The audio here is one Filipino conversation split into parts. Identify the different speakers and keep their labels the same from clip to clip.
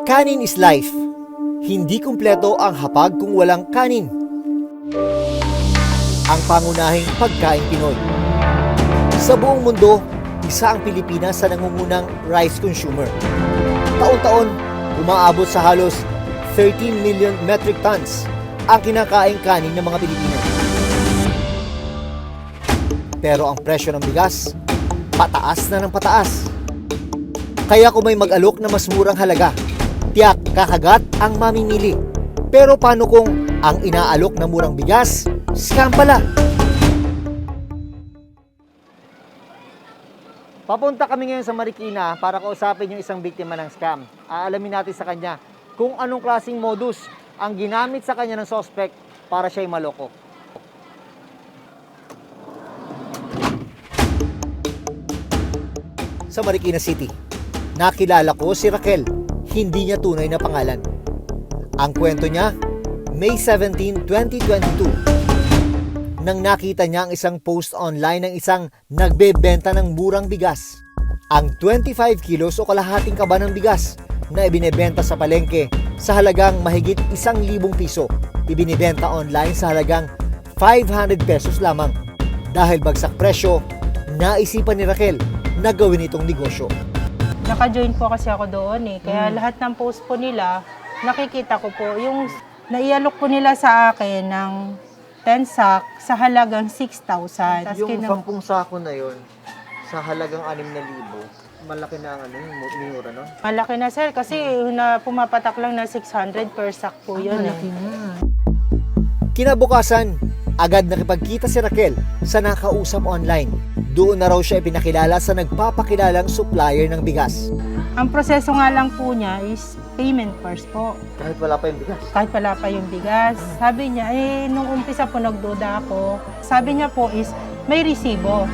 Speaker 1: Kanin is life. Hindi kumpleto ang hapag kung walang kanin. Ang pangunahing pagkain Pinoy. Sa buong mundo, isa ang Pilipinas sa nangungunang rice consumer. Taon-taon, umaabot sa halos 13 million metric tons ang kinakaing kanin ng mga Pilipino. Pero ang presyo ng bigas, pataas na ng pataas. Kaya kung may mag-alok na mas murang halaga, tiyak kakagat ang mamimili. Pero paano kung ang inaalok na murang bigas, scam pala? Papunta kami ngayon sa Marikina para kausapin yung isang biktima ng scam. Aalamin natin sa kanya kung anong klaseng modus ang ginamit sa kanya ng suspect para siya'y maloko. Sa Marikina City, nakilala ko si Raquel, hindi niya tunay na pangalan. Ang kwento niya, May 17, 2022. Nang nakita niya ang isang post online ng isang nagbebenta ng murang bigas. Ang 25 kilos o kalahating kaba ng bigas na ibinebenta sa palengke sa halagang mahigit 1,000 piso, ibinibenta online sa halagang 500 pesos lamang. Dahil bagsak presyo, naisipan ni Raquel na gawin itong negosyo.
Speaker 2: Naka-join po kasi ako doon kaya lahat ng post po nila, nakikita ko po yung naialok po nila sa akin ng 10 sack sa halagang 6,000.
Speaker 1: Yung 10 sako na yon sa halagang 6,000, malaki na ang yung minura, no?
Speaker 2: Malaki na sir kasi na pumapatak lang na 600 per sack po yun.
Speaker 1: Malaki na. Kinabukasan, agad nakipagkita si Raquel sa nakausap online. Doon na raw siya ipinakilala sa nagpapakilalang supplier ng bigas.
Speaker 2: Ang proseso nga lang po niya is payment first po.
Speaker 1: Kahit wala pa yung bigas?
Speaker 2: Kahit wala pa yung bigas. Sabi niya, nung umpisa po nagduda ako, sabi niya po is may resibo.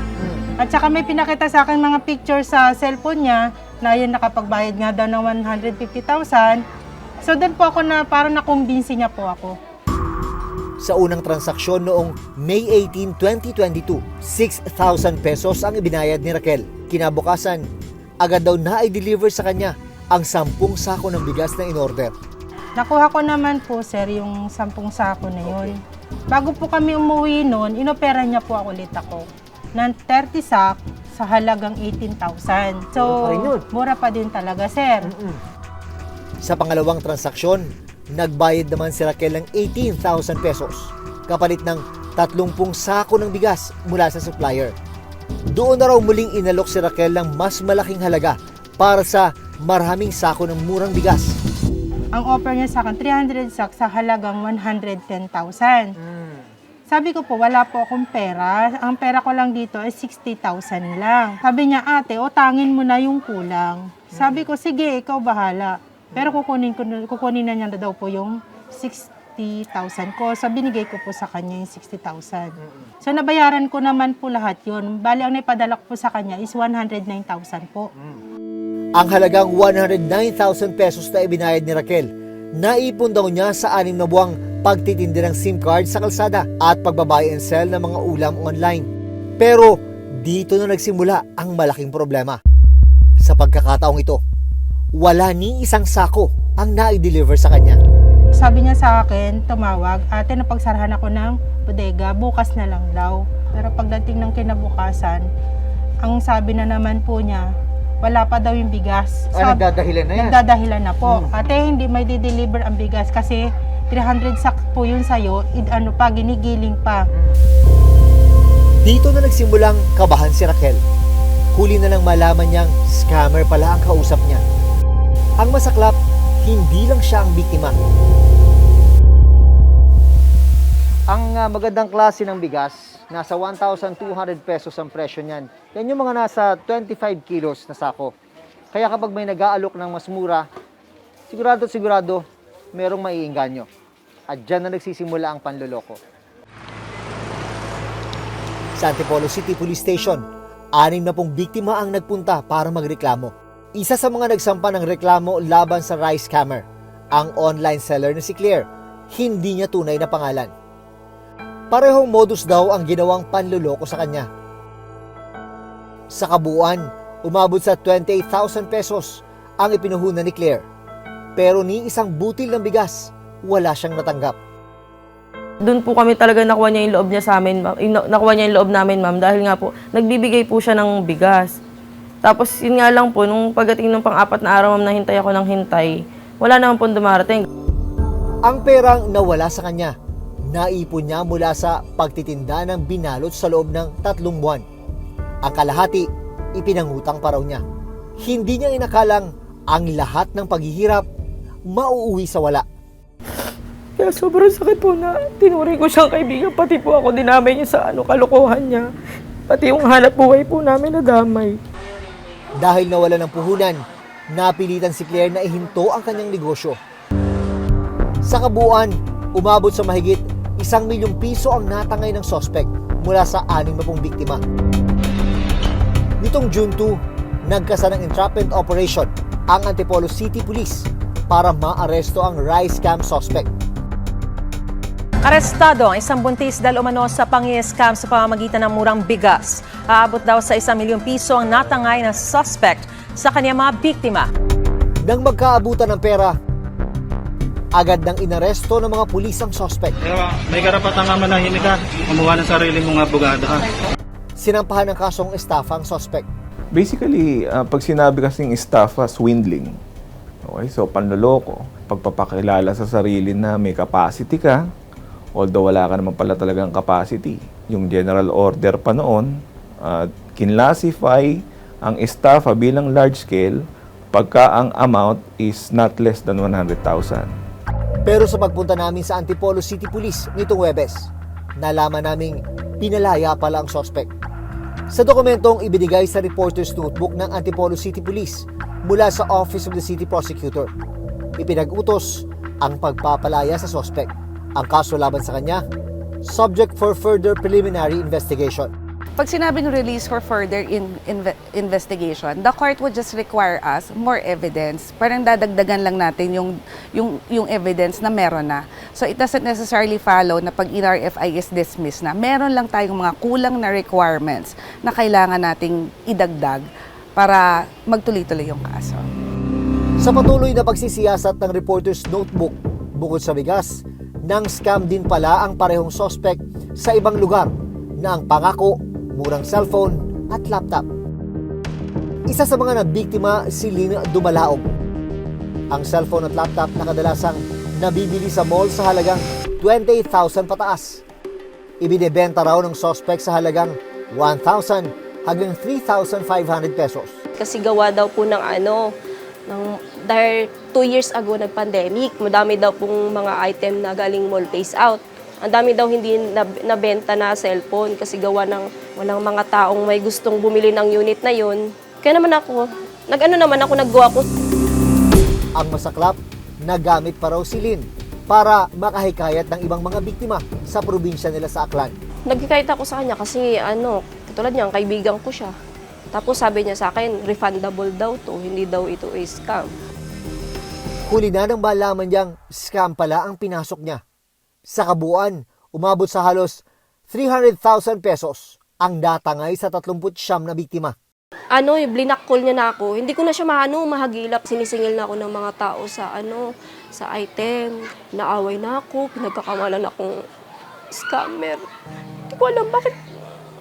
Speaker 2: At saka may pinakita sa akin mga picture sa cellphone niya na yun nakapagbayad nga daw ng 150,000. So doon po ako na parang nakumbinsi niya po ako.
Speaker 1: Sa unang transaksyon noong May 18, 2022, 6,000 pesos ang ibinayad ni Raquel. Kinabukasan, agad daw na-i-deliver sa kanya ang 10 sako ng bigas na in-order.
Speaker 2: Nakuha ko naman po, sir, yung 10 sako na yun. Bago po kami umuwi noon, inopera niya po ulit ako ng 30 sack sa halagang 18,000. So, mura pa din talaga, sir.
Speaker 1: Sa pangalawang transaksyon, nagbayad naman si Raquel ng 18,000 pesos kapalit ng 30 sako ng bigas mula sa supplier. Doon na raw muling inalok si Raquel ng mas malaking halaga para sa maraming sako ng murang bigas.
Speaker 2: Ang offer niya sa akin, 300 sacks sa halagang 110,000. Sabi ko po, wala po akong pera. Ang pera ko lang dito ay 60,000 lang. Sabi niya, ate, utangin mo na yung kulang. Sabi ko, sige, ikaw bahala. Pero kukunin na niya daw po yung 60,000 ko. So, binigay ko po sa kanya yung 60,000. So, nabayaran ko naman po lahat yun. Bali, ang naipadala ko po sa kanya is 109,000 po.
Speaker 1: Ang halagang 109,000 pesos na ibinayad ni Raquel, naipon daw niya sa 6 na buwang pagtitindi ng SIM card sa kalsada at pagbabuy and sell ng mga ulam online. Pero, dito na nagsimula ang malaking problema. Sa pagkakataong ito, wala ni isang sako ang na-deliver sa kanya.
Speaker 2: Sabi niya sa akin, tumawag, ate, napagsarahan ako ng bodega, bukas na lang daw. Pero pagdating ng kinabukasan, ang sabi na naman po niya, wala pa daw yung bigas.
Speaker 1: Nagdadahilan na yan?
Speaker 2: Nagdadahilan na po. Ate, hindi may di-deliver ang bigas kasi 300 sack po yun sa'yo, ginigiling pa.
Speaker 1: Dito na nagsimulang kabahan si Raquel. Huli na lang malaman niyang scammer pala ang kausap niya. Ang masaklap, hindi lang siya ang biktima. Ang magandang klase ng bigas, nasa 1,200 pesos ang presyo niyan. Yan yung mga nasa 25 kilos na sako. Kaya kapag may nag-aalok ng mas mura, sigurado merong maiinganyo. At dyan na nagsisimula ang panloloko. Sa Antipolo City Police Station, 6 na pong biktima ang nagpunta para magreklamo. Isa sa mga nagsampa ng reklamo laban sa rice scammer, ang online seller na si Claire. Hindi niya tunay na pangalan. Parehong modus daw ang ginawang panloloko sa kanya. Sa kabuuan, umabot sa 28,000 pesos ang ipinuhunan ni Claire. pero ni isang butil ng bigas wala siyang natanggap.
Speaker 3: Doon po kami talaga nakuha niya yung loob niya sa amin, ma'am. Nakuha niya yung loob namin, ma'am, dahil nga po, nagbibigay po siya ng bigas. Tapos, yun nga lang po, nung pagdating ng pang-4 na araw, ma'am, nahintay ako ng hintay, wala naman po dumarating.
Speaker 1: Ang perang nawala sa kanya, naipon niya mula sa pagtitinda ng binalot sa loob ng 3 buwan. Ang kalahati, ipinangutang pa raw niya. Hindi niya inakalang ang lahat ng paghihirap mauuwi sa wala.
Speaker 3: Kaya sobrang sakit po na tinuring ko siyang kaibigan, pati po ako dinamay niya sa kalokohan niya. Pati yung hanap buhay po namin nadamay.
Speaker 1: Dahil nawala ng puhunan, napilitan si Claire na ihinto ang kanyang negosyo. Sa kabuuan, umabot sa mahigit 1 milyong piso ang natangay ng sospek mula sa 60 biktima. Nitong June 2, nagkasa ng entrapment operation ang Antipolo City Police para maaresto ang rice scam suspect.
Speaker 4: Arestado ang isang buntis dahil umano sa pang-i-scam sa pamamagitan ng murang bigas. Aabot daw sa 1 milyong piso ang natangay ng suspect sa kanyang mga biktima.
Speaker 1: Nang magkaabutan ng pera, agad nang inaresto ng mga pulis ang suspect.
Speaker 5: May karapatan nga manahimik ka, kumuha ng sarili mong abogado ka.
Speaker 1: Sinampahan ng kasong estafa ang suspect.
Speaker 6: Basically, pag sinabi kasing estafa, swindling. Okay, so panloloko, pagpapakilala sa sarili na may capacity ka, although wala ka naman pala talagang capacity. Yung general order pa noon, kinlasify ang estafa bilang large scale pagka ang amount is not less than 100,000.
Speaker 1: Pero sa pagpunta namin sa Antipolo City Police nitong Huwebes, nalaman naming pinalaya pala ang suspect. Sa dokumentong ibinigay sa reporter's notebook ng Antipolo City Police mula sa Office of the City Prosecutor, ipinag-utos ang pagpapalaya sa suspect. Ang kaso laban sa kanya, subject for further preliminary investigation.
Speaker 7: Pag sinabing release for further investigation, the court would just require us more evidence. Parang dadagdagan lang natin yung evidence na meron na. So it doesn't necessarily follow na pag NRFI is dismissed na. Meron lang tayong mga kulang na requirements na kailangan nating idagdag para magtuloy-tuloy yung kaso.
Speaker 1: Sa patuloy na pagsisiyasat ng reporter's notebook, bukod sa bigas, nang scam din pala ang parehong suspect sa ibang lugar na ang pangako, murang cellphone at laptop. Isa sa mga nabiktima si Lynn Dumalaog. Ang cellphone at laptop na kadalasang nabibili sa mall sa halagang 20,000 pataas. Ibinebenta raw ng suspect sa halagang 1,000 hanggang 3,500 pesos.
Speaker 8: Kasi gawa daw po ng dahil 2 years ago nag-pandemic, madami daw pong mga item na galing mall phase out. Ang dami daw hindi nabenta na cellphone kasi gawa ng walang mga taong may gustong bumili ng unit na yun. Kaya naman ako, naggawa ko.
Speaker 1: Ang masaklap, nagamit pa raw si Lynn para makahikayat ng ibang mga biktima sa probinsya nila sa Aklan.
Speaker 8: Nagkikait ako sa kanya kasi katulad niya, kaibigan ko siya. Tapos sabi niya sa akin, refundable daw to, hindi daw ito a scam.
Speaker 1: Huli na nang malaman niyang scam pala ang pinasok niya. Sa kabuuan, umabot sa halos 300,000 pesos ang datangay sa 39 na biktima.
Speaker 8: Blinakcall niya na ako. Hindi ko na siya mahagilap. Sinisingil na ako ng mga tao sa item. Naaway na ako, pinagkakamalan akong scammer. Hindi ko alam bakit.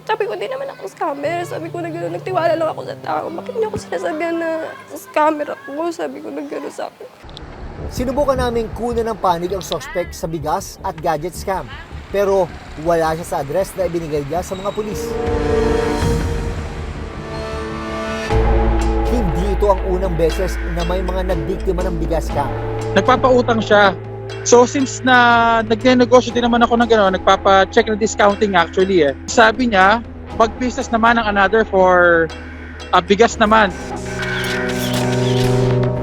Speaker 8: Sabi ko, hindi naman ako scammer. Sabi ko na gano'n, nagtiwala lang ako sa tao. Bakit niyo ako sinasabihan na scammer ako? Sabi ko na gano'n sa akin.
Speaker 1: Sinubukan naming kunan ng panig ang suspect sa bigas at gadget scam. Pero wala siya sa address na ibinigay niya sa mga pulis. Hindi ito ang unang beses na may mga nagbiktima ng bigas scam.
Speaker 5: Nagpapautang siya. So since na nagnenegosyo din naman ako ng gano'n, nagpapa-check na discounting actually eh. Sabi niya, mag-business naman ng another for bigas naman.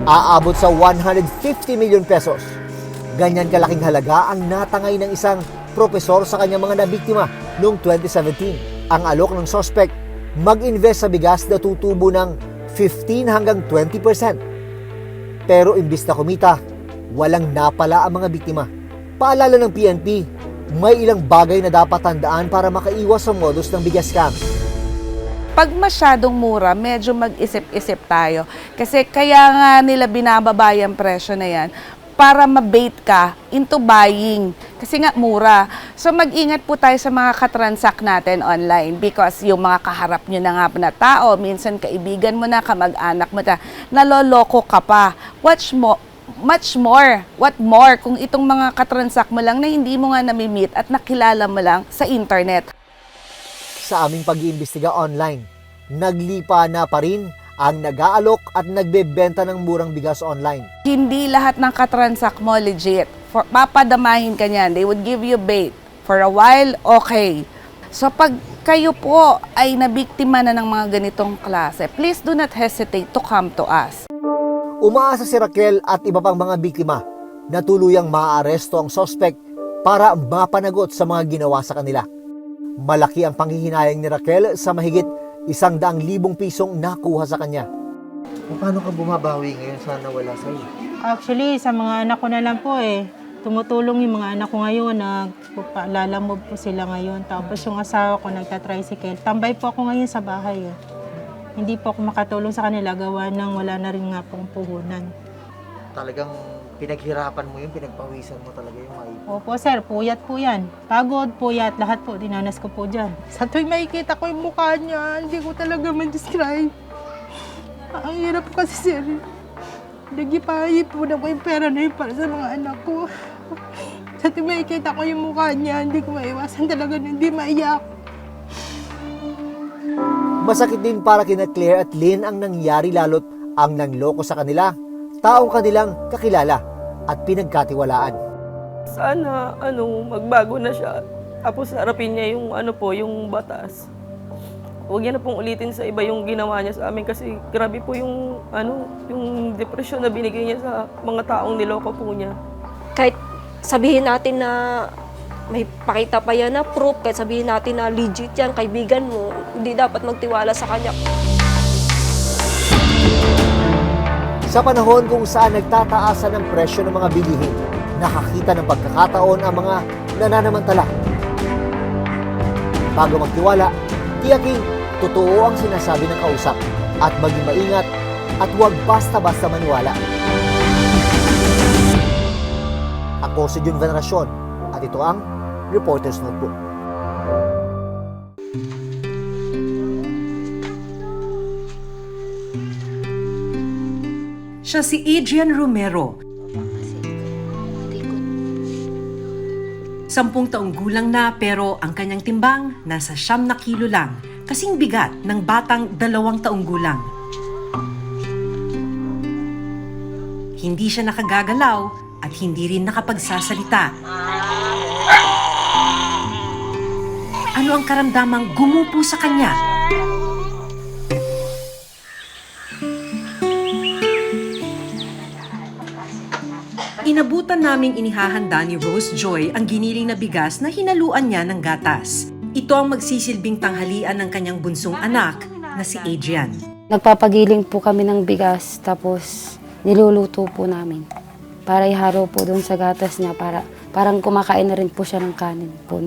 Speaker 1: Aabot sa 150 million pesos. Ganyan kalaking halaga ang natangay ng isang propesor sa kanyang mga nabiktima noong 2017. Ang alok ng suspect, mag-invest sa bigas na tutubo ng 15 hanggang 20%. Pero imbis na kumita, walang napala ang mga biktima. Paalala ng PNP, may ilang bagay na dapat tandaan para makaiwas sa modus ng bigas scam.
Speaker 7: Pag masyadong mura, medyo mag-isip-isip tayo. Kasi kaya nga nila binababa yung presyo na yan para mabait ka into buying. Kasi nga mura. So mag-ingat po tayo sa mga katransact natin online because yung mga kaharap nyo na nga na tao, minsan kaibigan mo na, kamag-anak mo na, naloloko ka pa. What more kung itong mga katransact mo lang na hindi mo nga nami-meet at nakilala mo lang sa internet.
Speaker 1: Sa aming pag-iimbestiga online, naglipa na pa rin ang nag-aalok at nagbebenta ng murang bigas online.
Speaker 7: Hindi lahat ng katransact mo legit. Papadamahin ka niyan. They would give you bait. For a while, okay. So pag kayo po ay nabiktima na ng mga ganitong klase, please do not hesitate to come to us.
Speaker 1: Umaasa si Raquel at iba pang mga biktima na tuluyang maaaresto ang suspect para mapanagot sa mga ginawa sa kanila. Malaki ang panghihinayang ni Raquel sa mahigit 100,000 pisong nakuha sa kanya. Paano ka bumabawi ngayon sa nawala sa'yo?
Speaker 2: Actually, sa mga anak ko na lang po tumutulong yung mga anak ko ngayon, nagpapalalamove po sila ngayon. Tapos yung asawa ko nagta-tricycle. Tambay po ako ngayon sa bahay. Hindi po ako makatulong sa kanila, gawa nang wala na rin nga pong puhunan.
Speaker 1: Talagang pinaghirapan mo yun, pinagpawisan mo talaga yung maipon.
Speaker 2: Opo sir, puyat po yan. Pagod, puyat, lahat po, dinanas ko po dyan. Sa tuwing makikita ko yung mukha niya, hindi ko talaga ma-describe. Ang hirap po kasi sir. Nagipahit po na ko yung pera na yun para sa mga anak ko. Sa tuwing makikita ko yung mukha niya, hindi ko maiwasan talaga na hindi maiyak.
Speaker 1: Masakit din para kina Claire at Lynn ang nangyari lalo't ang nangloko sa kanila, taong kanilang kakilala at pinagkatiwalaan.
Speaker 3: Sana magbago na siya. Tapos harapin niya yung yung batas. Huwag niya na pong ulitin sa iba yung ginawa niya sa amin kasi grabe po yung yung depresyon na binigay niya sa mga taong niloko po niya.
Speaker 8: Kahit sabihin natin na may pakita pa yan na proof, kahit sabihin natin na legit yan, kaibigan mo, hindi dapat magtiwala sa kanya.
Speaker 1: Sa panahon kung saan nagtataasan ang presyo ng mga bilihin, nakakita ng pagkakataon ang mga nananamantala. Bago magtiwala, tiyaking totoo ang sinasabi ng kausap at maging maingat at huwag basta-basta maniwala. Ako si Jun Veneracion at ito ang Reporter's Notebook.
Speaker 9: Siya si Adrian Romero. 10 taong gulang na pero ang kanyang timbang nasa 9 kilo lang, kasing bigat ng batang 2 taong gulang. Hindi siya nakagagalaw at hindi rin nakapagsasalita. Ano ang karamdamang gumupo sa kanya? Inabutan naming inihahanda ni Rose Joy ang giniling na bigas na hinaluan niya ng gatas. Ito ang magsisilbing tanghalian ng kanyang bunsong anak na si Adrian.
Speaker 10: Nagpapagiling po kami ng bigas tapos niluluto po namin para iharo po doon sa gatas niya para parang kumakain na rin po siya ng kanin po.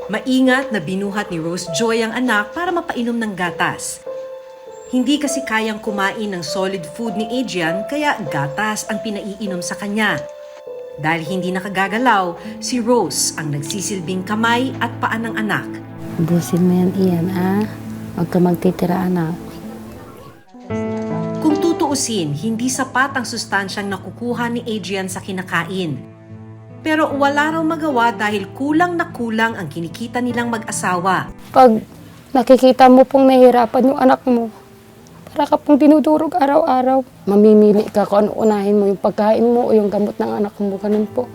Speaker 9: Maingat na binuhat ni Rose Joy ang anak para mapainom ng gatas. Hindi kasi kayang kumain ng solid food ni Adrian kaya gatas ang pinaiinom sa kanya. Dahil hindi nakagagalaw, si Rose ang nagsisilbing kamay at paa ng anak.
Speaker 10: Ubusin mo yan, Ian, Huwag ka magtitira, anak.
Speaker 9: Kung tutuusin, hindi sapat ang sustansyang nakukuha ni Adrian sa kinakain. Pero wala raw magawa dahil kulang na kulang ang kinikita nilang mag-asawa.
Speaker 10: Pag nakikita mo pong nahihirapan yung anak mo, para ka pong dinudurog araw-araw. Mamimili ka kung ano unahin mo, yung pagkain mo o yung gamot ng anak mo, ganun po.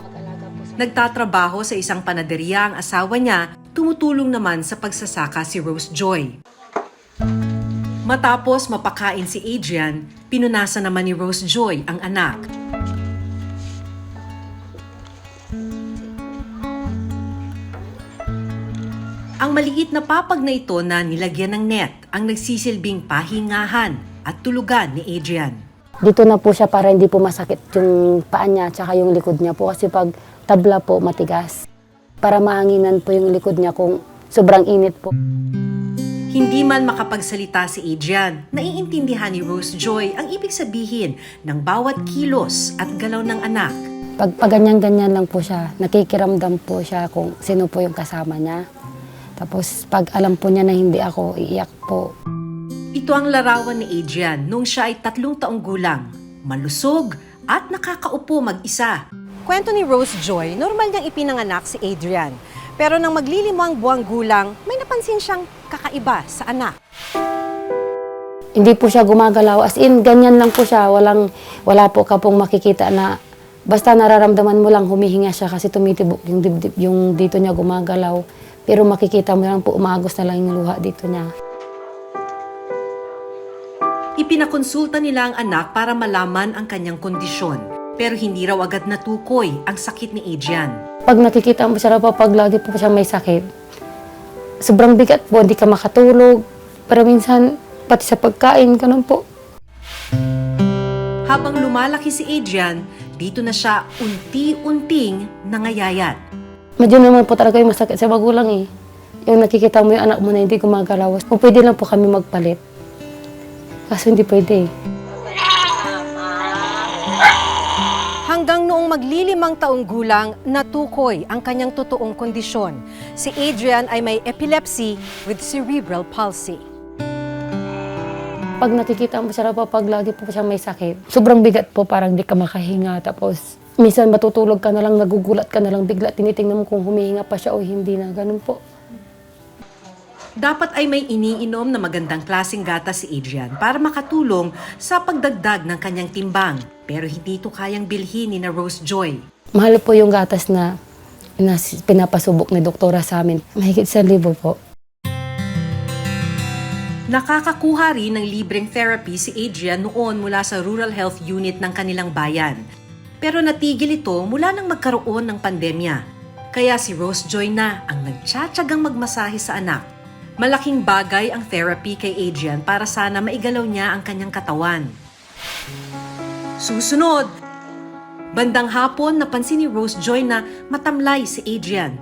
Speaker 9: Nagtatrabaho sa isang panaderya ang asawa niya, tumutulong naman sa pagsasaka si Rose Joy. Matapos mapakain si Adrian, pinunasan naman ni Rose Joy ang anak. Ang maliit na papag na ito na nilagyan ng net ang nagsisilbing pahingahan at tulugan ni Adrian.
Speaker 10: Dito na po siya para hindi po masakit yung paa niya at yung likod niya po kasi pag tabla po matigas. Para mahanginan po yung likod niya kung sobrang init po.
Speaker 9: Hindi man makapagsalita si Adrian, naiintindihan ni Rose Joy ang ibig sabihin ng bawat kilos at galaw ng anak.
Speaker 10: Pag ganyan-ganyan lang po siya, nakikiramdam po siya kung sino po yung kasama niya. Tapos pag alam po niya na hindi ako, iiyak po.
Speaker 9: Ito ang larawan ni Adrian nung siya ay 3 taong gulang, malusog at nakakaupo mag-isa.
Speaker 4: Kwento ni Rose Joy, normal niyang ipinanganak si Adrian. Pero nang maglilimang buwang gulang, may napansin siyang kakaiba sa anak.
Speaker 10: Hindi po siya gumagalaw, as in ganyan lang po siya, wala po ka pong makikita na basta nararamdaman mo lang humihinga siya kasi tumitibok yung dibdib, yung dito niya gumagalaw. Pero makikita mo lang po umagos na lang yung luha dito niya.
Speaker 9: Ipinakonsulta nila ang anak para malaman ang kanyang kondisyon. Pero hindi raw agad natukoy ang sakit ni Adrian.
Speaker 10: Pag nakikita mo siya pag lagi po siya may sakit, sobrang bigat po, hindi ka makatulog. Pero minsan, pati sa pagkain, ganun po.
Speaker 9: Habang lumalaki si Adrian, dito na siya unti-unting nangayayat.
Speaker 10: Medyo naman po talaga yung masakit sa magulang eh. Yung nakikita mo yung anak mo na hindi gumagalaw. Kung pwede lang po kami magpalit. Kaso hindi pwede eh.
Speaker 4: Hanggang noong maglilimang taong gulang, natukoy ang kanyang totoong kondisyon. Si Adrian ay may epilepsy with cerebral palsy.
Speaker 10: Pag nakikita mo siya pag lagi po siya may sakit, sobrang bigat po, parang di ka makahinga. Tapos minsan matutulog ka na lang, nagugulat ka na lang, bigla tinitingnan mo kung humihinga pa siya o hindi na, ganun po.
Speaker 9: Dapat ay may iniinom na magandang klaseng gatas si Adrian para makatulong sa pagdagdag ng kanyang timbang. Pero hindi ito kayang bilhin ni na Rose Joy.
Speaker 10: Mahal po yung gatas na pinapasubok ni doktora sa amin. Mahigit 1,000 po.
Speaker 9: Nakakakuha rin ng libreng therapy si Adrian noon mula sa Rural Health Unit ng kanilang bayan. Pero natigil ito mula nang magkaroon ng pandemya. Kaya si Rose Joy na ang nagtsatsagang magmasahe sa anak. Malaking bagay ang therapy kay Adrian para sana maigalaw niya ang kanyang katawan. Susunod, bandang hapon napansin ni Rose Joy na matamlay si Adrian.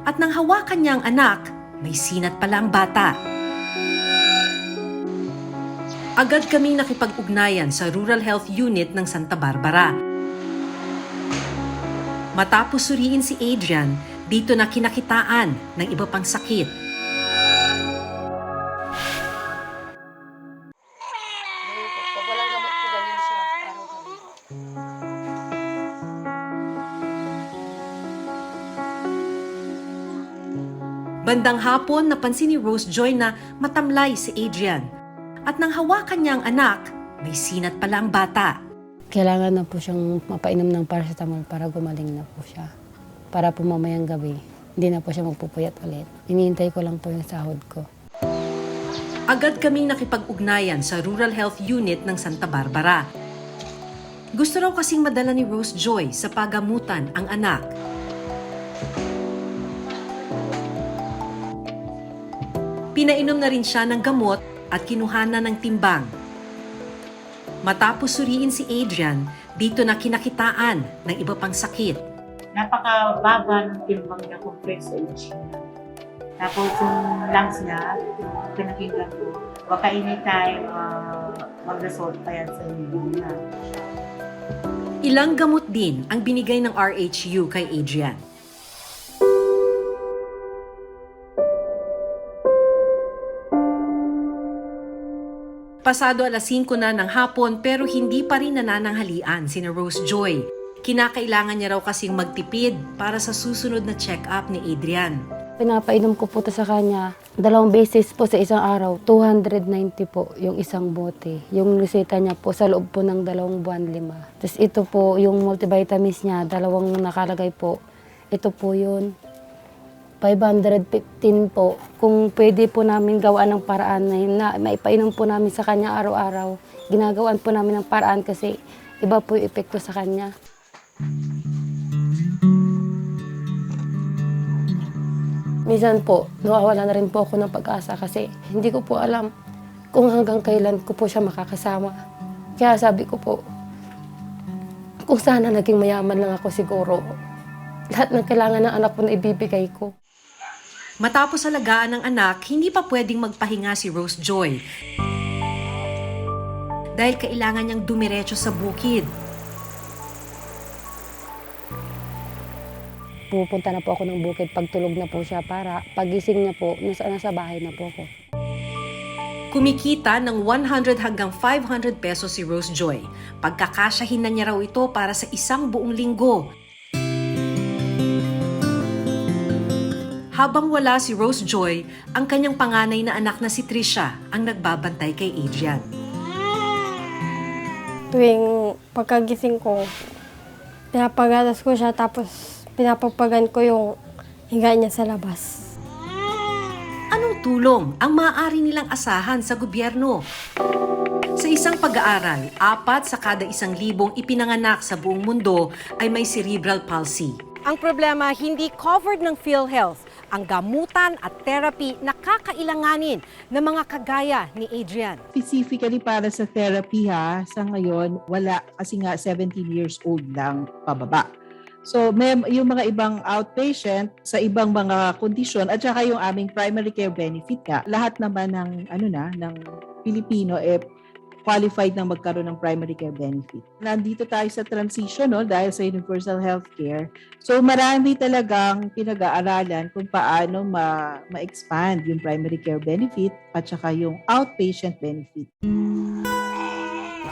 Speaker 9: At nang hawakan niya ang anak, may sinat pala ang bata. Agad kaming nakipag-ugnayan sa Rural Health Unit ng Santa Barbara. Matapos suriin si Adrian, dito na kinakitaan ng iba pang sakit. Bandang hapon, napansin ni Rose Joy na matamlay si Adrian. At nang hawakan niya ang anak, may sinat pala ang bata.
Speaker 10: Kailangan na po siyang mapainom ng paracetamol para gumaling na po siya. Para po mamayang gabi, hindi na po siya magpupuyat ulit. Hinihintay ko lang po yung sahod ko.
Speaker 9: Agad kaming nakipag-ugnayan sa Rural Health Unit ng Santa Barbara. Gusto raw kasing madala ni Rose Joy sa pagamutan ang anak. Pinainom na rin siya ng gamot at kinuhanan ng timbang. Matapos suriin si Adrian, dito na kinakitaan ng iba pang sakit.
Speaker 11: Napakababa ng timbang niya compared sa age niya. Tapos yung lungs niya, pinakinggan ko, baka anytime mag-result pa yan sa hindi na.
Speaker 9: Ilang gamot din ang binigay ng RHU kay Adrian. Pasado 5:00 na ng hapon pero hindi pa rin nanananghalian sina Rose Joy. Kinakailangan niya raw kasing magtipid para sa susunod na check-up ni Adrian.
Speaker 10: Pinapainom ko po ito sa kanya 2 beses po sa isang araw. 290 po yung isang bote. Yung reseta niya po sa loob po ng 2 buwan 5. Tapos ito po yung multivitamins niya, 2 nakalagay po. Ito po yun. 515 po. Kung pwede po namin gawaan ng paraan na maipainom po namin sa kanya araw-araw. Ginagawaan po namin ng paraan kasi iba po yung epekto sa kanya. Minsan po, nawawala na rin po ako ng pag-asa kasi hindi ko po alam kung hanggang kailan ko po siya makakasama. Kaya sabi ko po, kung sana naging mayaman lang ako siguro, lahat ng kailangan ng anak ko na ibibigay ko.
Speaker 9: Matapos alagaan ng anak, hindi pa pwedeng magpahinga si Rose Joy dahil kailangan niyang dumiretso sa bukid.
Speaker 10: Pupunta na po ako ng bukid pag tulog na po siya para pagising niya po, nasa bahay na po ako.
Speaker 9: Kumikita ng 100 hanggang 500 pesos si Rose Joy. Pagkakasyahin na niya raw ito para sa isang buong linggo. Habang wala si Rose Joy, ang kanyang panganay na anak na si Trisha ang nagbabantay kay Adrian.
Speaker 12: Tuwing pagkagising ko, pinapagatas ko siya tapos pinapagpagan ko yung higa niya sa labas.
Speaker 9: Anong tulong ang maaari nilang asahan sa gobyerno? Sa isang pag-aaral, 4 sa kada 1,000 ipinanganak sa buong mundo ay may cerebral palsy.
Speaker 4: Ang problema, hindi covered ng PhilHealth ang gamutan at therapy na kakailanganin ng mga kagaya ni Adrian.
Speaker 13: Specifically para sa therapy sa ngayon, wala kasi nga 17 years old lang pababa. So may yung mga ibang outpatient sa ibang mga kondisyon at saka yung aming primary care benefit lahat naman ng ng Pilipino qualified na magkaroon ng primary care benefit. Nandito tayo sa transition dahil sa universal healthcare. So marami talagang pinag-aaralan kung paano ma-expand yung primary care benefit at saka yung outpatient benefit.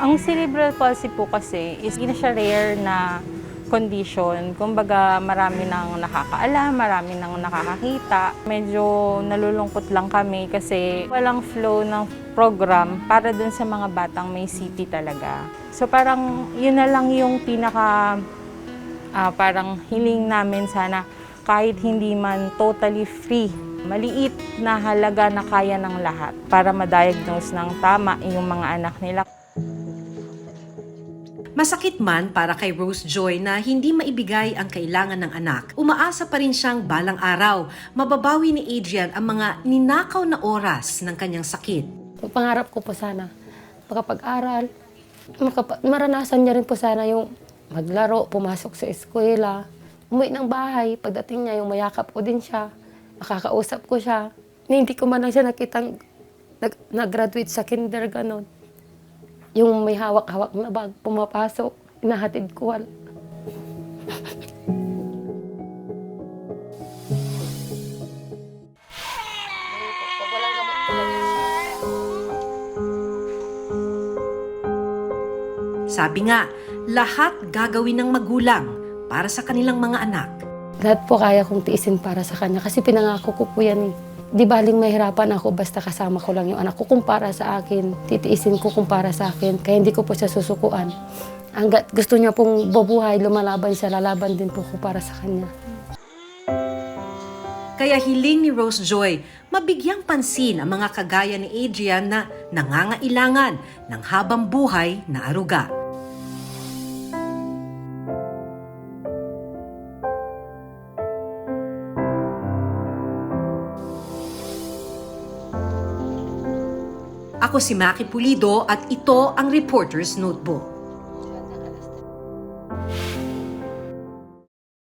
Speaker 14: Ang cerebral palsy po kasi hindi na siya rare na condition. Kumbaga marami nang nakakaalam, marami nang nakakakita. Medyo nalulungkot lang kami kasi walang flow ng program para dun sa mga batang may CP talaga. So parang yun na lang yung pinaka parang hiling namin sana kahit hindi man totally free. Maliit na halaga na kaya ng lahat para ma-diagnose ng tama yung mga anak nila.
Speaker 9: Masakit man para kay Rose Joy na hindi maibigay ang kailangan ng anak, umaasa pa rin siyang balang araw mababawi ni Adrian ang mga ninakaw na oras ng kanyang sakit.
Speaker 10: Pangarap ko po sana makapag-aral, maranasan niya rin po sana yung maglaro, pumasok sa eskwela, umuwi ng bahay, pagdating niya yung mayakap ko din siya, makakausap ko siya. Hindi ko man lang siya nakitang nag-graduate sa kinder, ganon. Yung may hawak-hawak na bag, pumapasok, inahatid ko.
Speaker 9: Sabi nga, lahat gagawin ng magulang para sa kanilang mga anak.
Speaker 10: Lahat po kaya kong tiisin para sa kanya kasi pinangako ko po yan eh. Di baling mahirapan ako basta kasama ko lang yung anak ko kung para sa akin. Titiisin ko kung para sa akin. Kaya hindi ko po siya susukuan. Hanggat gusto niya pong bubuhay, lumalaban siya, lalaban din po ko para sa kanya.
Speaker 9: Kaya hiling ni Rose Joy, mabigyang pansin ang mga kagaya ni Adrian na nangangailangan ng habang buhay na aruga. Ako si Maki Pulido at ito ang Reporter's Notebook.